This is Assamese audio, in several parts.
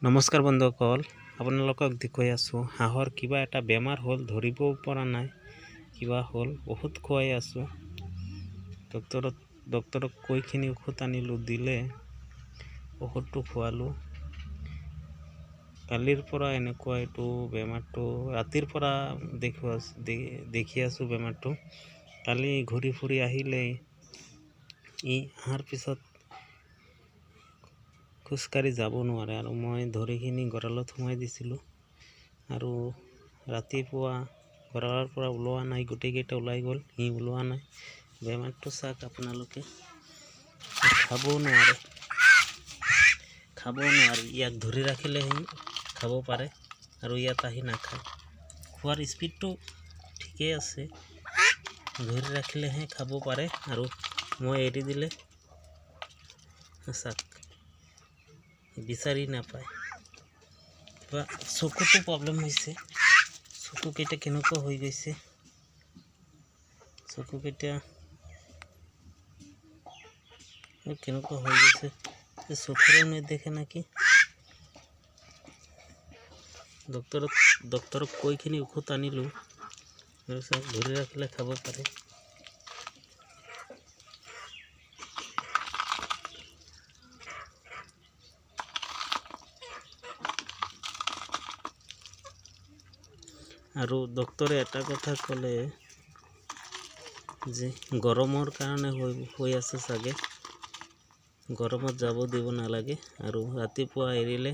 নমস্কাৰ বন্ধুসকল, আপোনালোকক দেখুৱাই আছোঁ হাঁহৰ কিবা এটা বেমাৰ হ'ল, ধৰিব পৰা নাই কিবা হ'ল। ঔষধ খুৱাই আছোঁ। ডক্তৰক কৈখিনি ঔষধ আনিলোঁ, দিলে ঔষধটো খোৱালোঁ। কালিৰ পৰা এনেকুৱা এইটো বেমাৰটো ৰাতিৰ পৰা দেখি আছোঁ বেমাৰটো। কালি ঘূৰি ফুৰি আহিলে ই অহাৰ পিছত খোজকাঢ়ি যাব নোৱাৰে আৰু মই ধৰিখিনি গঁৰালত সোমাই দিছিলোঁ আৰু ৰাতিপুৱা গঁৰালৰ পৰা ওলোৱা নাই, গোটেইকেইটা ওলাই গ'ল, সি ওলোৱা নাই। বেমাৰটো চাওক আপোনালোকে, খাবও নোৱাৰে। ইয়াক ধৰি ৰাখিলেহে খাব পাৰে আৰু ইয়াত আহি নাখায়। খোৱাৰ স্পীডটো ঠিকেই আছে, ধৰি ৰাখিলেহে খাব পাৰে আৰু মই এৰি দিলে চাওক বিচাৰি নাপায়। কিবা চকুতো প্ৰব্লেম হৈছে, চকুকেইটা কেনেকুৱা হৈ গৈছে, চকুকেইটা কেনেকুৱা হৈ গৈছে, চকুৰে নেদেখে নেকি। ডক্তৰক কৈখিনি ঔষধ আনিলোঁ আৰু চাওক ধৰি ৰাখিলে খাব পাৰে। আৰু ডক্তৰে এটা কথা ক'লে যে গৰমৰ কাৰণে হৈ আছে চাগে, গৰমত যাব দিব নালাগে আৰু ৰাতিপুৱা এৰিলে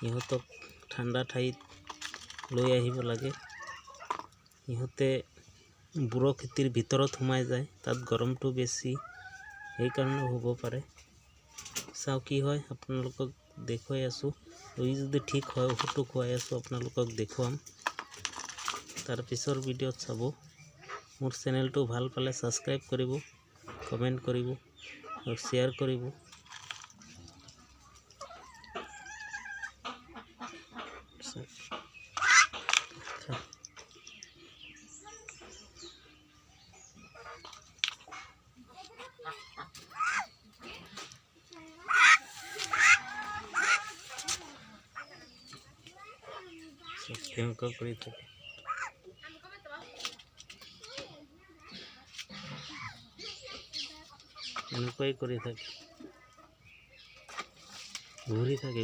ইহঁতক ঠাণ্ডা ঠাইত লৈ আহিব লাগে। ইহঁতে বৰশীৰ ভিতৰত সোমাই যায়, তাত গৰমটো বেছি, সেইকাৰণে হ'ব পাৰে। চাওঁ কি হয়, আপোনালোকক দেখুৱাই আছোঁ। ই যদি ঠিক হয় ঔষধটো খুৱাই আছোঁ, আপোনালোকক দেখুৱাম। তাৰ পিছৰ ভিডিঅ'ত চাব। মোৰ চেনেলটো ভাল পালে ছাবস্ক্ৰাইব কৰিব, কমেণ্ট কৰিব আৰু শ্বেয়াৰ কৰিব। কেনেকুৱা কৰি থাকে, এনেকুৱাই কৰি থাকে, ঘূৰি থাকে।